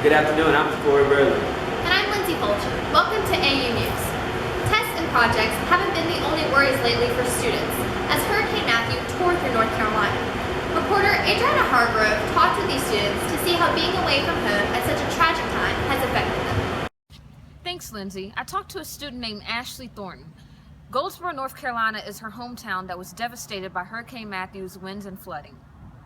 Good afternoon, I'm JaCorey Burley. And I'm Lindsey Fulcher. Welcome to AU News. Tests and projects haven't been the only worries lately for students, as Hurricane Matthew tore through North Carolina. Reporter Adrianna Hargrove talked with these students to see how being away from home at such a tragic time has affected them. Thanks, Lindsay. I talked to a student named Ashley Thornton. Goldsboro, North Carolina is her hometown that was devastated by Hurricane Matthew's winds and flooding.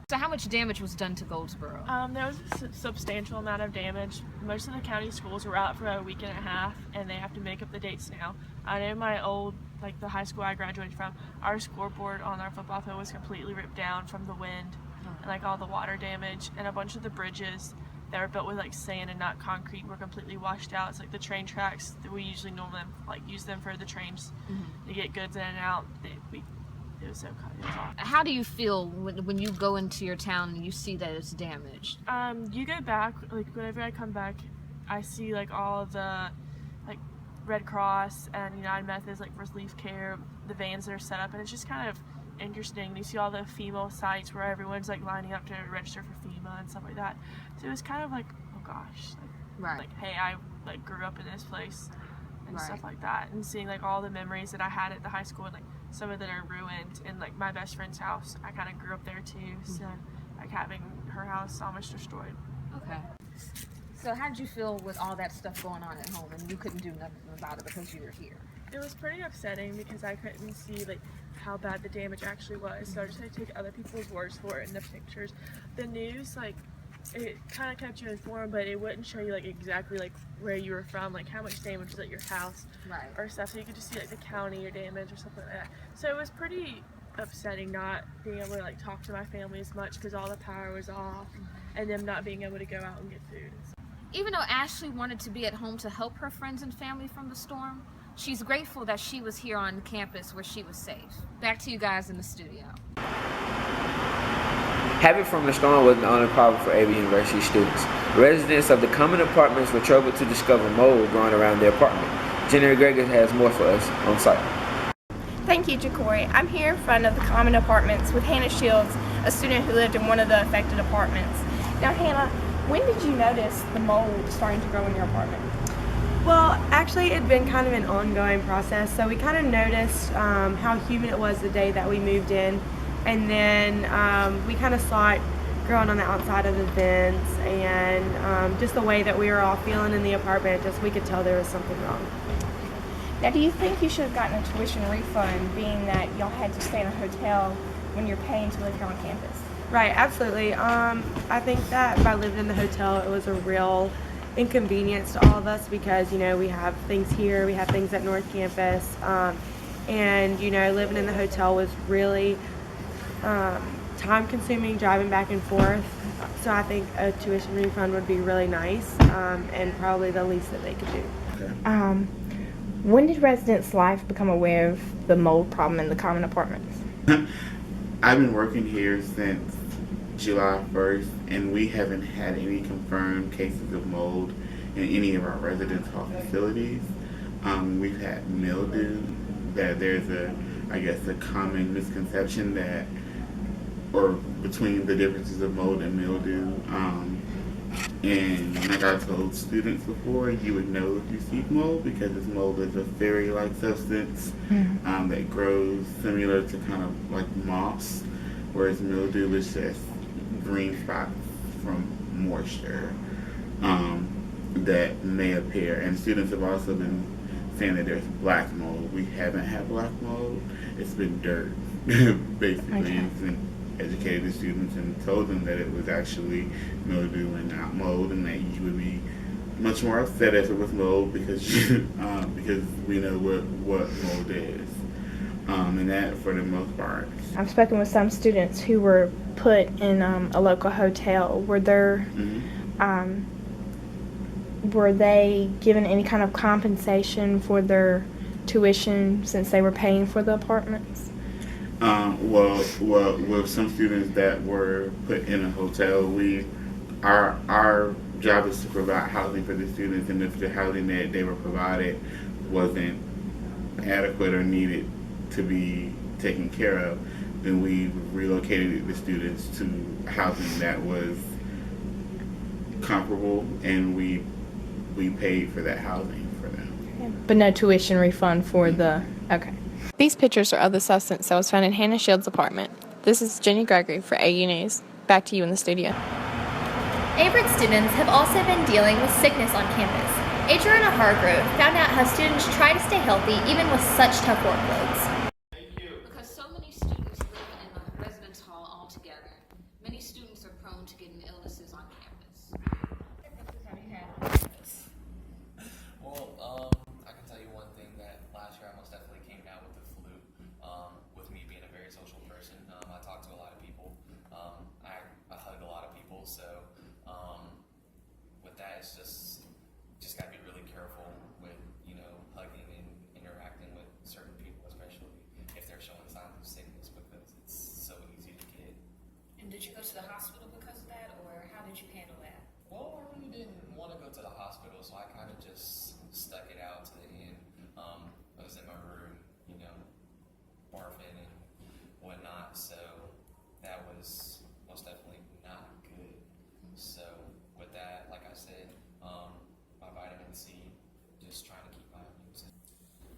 So how much damage was done to Goldsboro? There was a substantial amount of damage. Most of the county schools were out for a week and a half, and they have to make up the dates now. I know my old, the high school I graduated from, our scoreboard on our football field was completely ripped down from the wind and all the water damage, and a bunch of the bridges that were built with sand and not concrete were completely washed out. It's like the train tracks that we usually normally use them for the trains to get goods in and out. It was so cold. It was awful. How do you feel when you go into your town and you see that it's damaged? You go back, whenever I come back, I see all of the Red Cross and United Methodist relief care, the vans that are set up, and it's just kind of interesting. You see all the FEMA sites where everyone's lining up to register for FEMA and stuff like that. So it was kind of oh gosh, right. Hey, I grew up in this place and stuff like that, and seeing all the memories that I had at the high school, and some of them are ruined, and my best friend's house, I kind of grew up there too, so having her house almost destroyed. Okay. So how did you feel with all that stuff going on at home and you couldn't do nothing about it because you were here? It was pretty upsetting because I couldn't see how bad the damage actually was, so I just had to take other people's words for it and the pictures. The news, it kind of kept you informed, but it wouldn't show you exactly where you were from, how much damage was at your house, or stuff. So you could just see the county or damage or something like that. So it was pretty upsetting not being able to talk to my family as much because all the power was off, and them not being able to go out and get food. Even though Ashley wanted to be at home to help her friends and family from the storm, she's grateful that she was here on campus where she was safe. Back to you guys in the studio. Habit from the storm was the only problem for Averett University students. Residents of the common apartments were troubled to discover mold growing around their apartment. Gregory has more for us on site. Thank you, JaCorey. I'm here in front of the common apartments with Hannah Shields, a student who lived in one of the affected apartments. Now, Hannah, when did you notice the mold starting to grow in your apartment? Well, actually, it'd been kind of an ongoing process. So we kind of noticed how humid it was the day that we moved in. And then we kind of saw it growing on the outside of the vents, and just the way that we were all feeling in the apartment, we could tell there was something wrong. Now, do you think you should have gotten a tuition refund, being that y'all had to stay in a hotel when you're paying to live here on campus? Right, absolutely. I think that by living in the hotel, it was a real inconvenience to all of us because, we have things here, we have things at North Campus, and, living in the hotel was really time consuming driving back and forth, so I think a tuition refund would be really nice, and probably the least that they could do. When did residents' life become aware of the mold problem in the common apartments? I've been working here since July 1st, and we haven't had any confirmed cases of mold in any of our residence hall facilities. We've had mildew, that there's a common misconception that or between the differences of mold and mildew. And like I told students before, you would know if you see mold because this mold is a fairy-like substance that grows similar to kind of like moss, whereas mildew is just green spots from moisture that may appear. And students have also been saying that there's black mold. We haven't had black mold. It's been dirt, basically. Okay. It's been educated the students and told them that it was actually mildew and not mold, and that you would be much more upset if it was mold because because we know what mold is, and that for the most part. I've spoken with some students who were put in a local hotel. Were they given any kind of compensation for their tuition since they were paying for the apartments? Well, with some students that were put in a hotel, our job is to provide housing for the students, and if the housing that they were provided wasn't adequate or needed to be taken care of, then we relocated the students to housing that was comparable, and we paid for that housing for them. But no tuition refund for the, okay. These pictures are of the substance that was found in Hannah Shields' apartment. This is Jenny Gregory for AU News. Back to you in the studio. Averett students have also been dealing with sickness on campus. Adrianna Hargrove found out how students try to stay healthy even with such tough workloads. Because so many students live in a residence hall altogether, many students are prone to getting illnesses on campus. Well, I can tell you one thing, that last year I most definitely came down with the flu. With me being a very social person, I talk to a lot of people. I hug a lot of people, so with that, it's just gotta be really careful with, hugging and interacting with certain people, especially if they're showing signs of sickness, because it's so easy to get. And did you go to the hospital because of that, or how did you handle that? Well, I really didn't want to go to the hospital, so I kind of just stuck it out to the end. I was in my room, barfing and whatnot, so that was most definitely not good. So with that, like I said, my vitamin C, just trying to keep my immune system.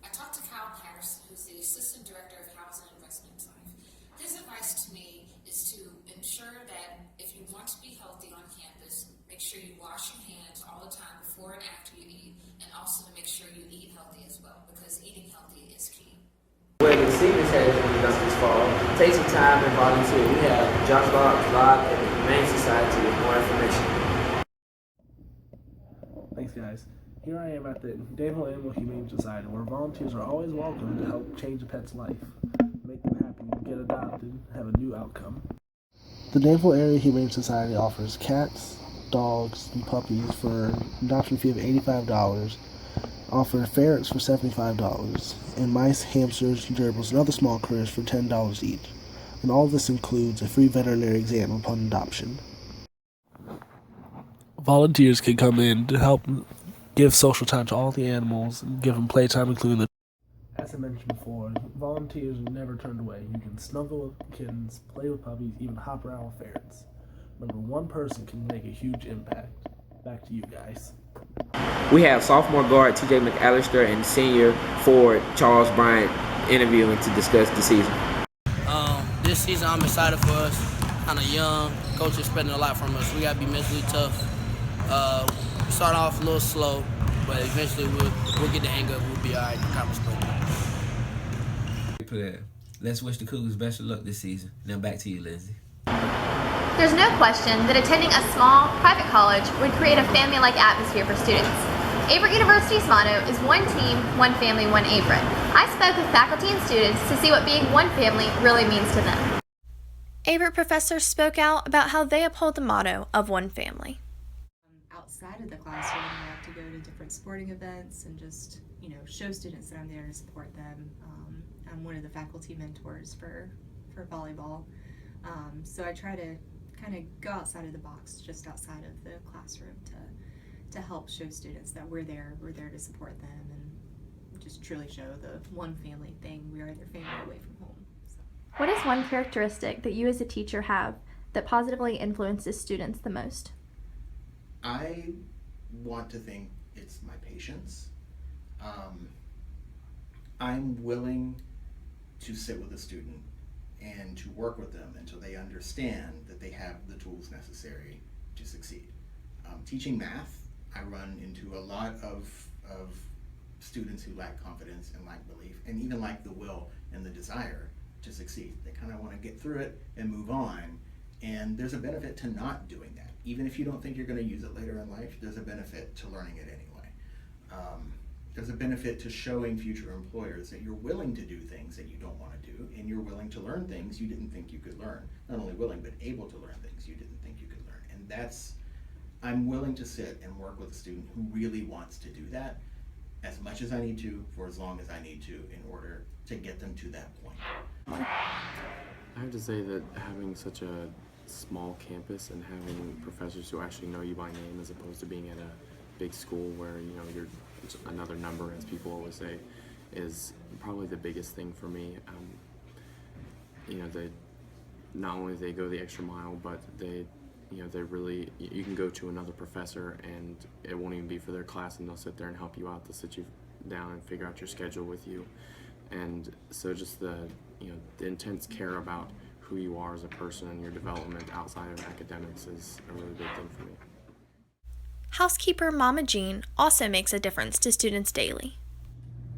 I talked to Kyle Patterson, who's the Assistant Director of Housing and Residence Life. His advice to me is to ensure that if you want to be healthy on campus, make sure you wash your hands all the time before and after you eat, and also to make sure you eat healthy as well, because eating healthy is key. Where the seniors has been done this fall, take some time and volunteer. We have Josh Boggs live at the Humane Society with more information. Thanks, guys. Here I am at the Danville Animal Humane Society, where volunteers are always welcome to help change a pet's life, make them happy, get adopted, have a new outcome. The Danville Area Humane Society offers cats, dogs, and puppies for an adoption fee of $85, offer ferrets for $75, and mice, hamsters, gerbils, and other small critters for $10 each. And all this includes a free veterinary exam upon adoption. Volunteers can come in to help give social time to all the animals and give them playtime, including the... As I mentioned before, volunteers are never turned away. You can snuggle with kittens, play with puppies, even hop around with ferrets. Remember, one person can make a huge impact. Back to you guys. We have sophomore guard TJ McAllister and senior forward Charles Bryant interviewing to discuss the season. This season I'm excited for us. Kind of young. Coach is expecting a lot from us. We got to be mentally tough. We start off a little slow, but eventually we'll get the hang of it. We'll be all right in conference play. Let's wish the Cougars best of luck this season. Now back to you, Lindsey. There's no question that attending a small, private college would create a family-like atmosphere for students. Averett University's motto is one team, one family, one Averett. I spoke with faculty and students to see what being one family really means to them. Averett professors spoke out about how they uphold the motto of one family. Outside of the classroom, I have to go to different sporting events and just, show students that I'm there to support them. I'm one of the faculty mentors for volleyball. So I try to kind of go outside of the box, just outside of the classroom to help show students that we're there to support them and just truly show the one family thing. We are their family away from home. So. What is one characteristic that you as a teacher have that positively influences students the most? I want to think it's my patience. I'm willing to sit with a student and to work with them until they understand that they have the tools necessary to succeed. Teaching math, I run into a lot of students who lack confidence and lack belief and even lack the will and the desire to succeed. They kind of want to get through it and move on, and there's a benefit to not doing that. Even if you don't think you're going to use it later in life, there's a benefit to learning it anyway. There's a benefit to showing future employers that you're willing to do things that you don't want to do, and you're willing to learn things you didn't think you could learn. Not only willing, but able to learn things you didn't think you could learn. And I'm willing to sit and work with a student who really wants to do that as much as I need to, for as long as I need to, in order to get them to that point. I have to say that having such a small campus and having professors who actually know you by name, as opposed to being at a big school where you're another number, as people always say, is probably the biggest thing for me. They not only they go the extra mile, but they you know, they really, you can go to another professor and it won't even be for their class, and they'll sit there and help you out. They'll sit you down and figure out your schedule with you. And so just the, you know, the intense care about who you are as a person and your development outside of academics is a really big thing for me. Housekeeper Mama Jean also makes a difference to students daily.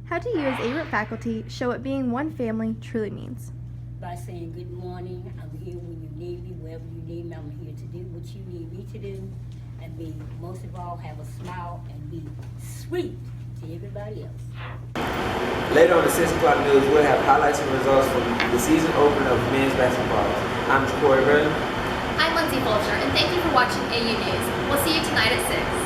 How do you as Averett faculty show what being one family truly means? By saying good morning, I'm here when you need me, wherever you need me, I'm here to do what you need me to do, and be, most of all, have a smile and be sweet to everybody else. Later on the 6 o'clock news, we'll have highlights and results from the season opener of men's basketball. I'm JaCorey Burley. I'm Lindsey Fulcher, and thank you for watching AU News. We'll see you tonight at 6.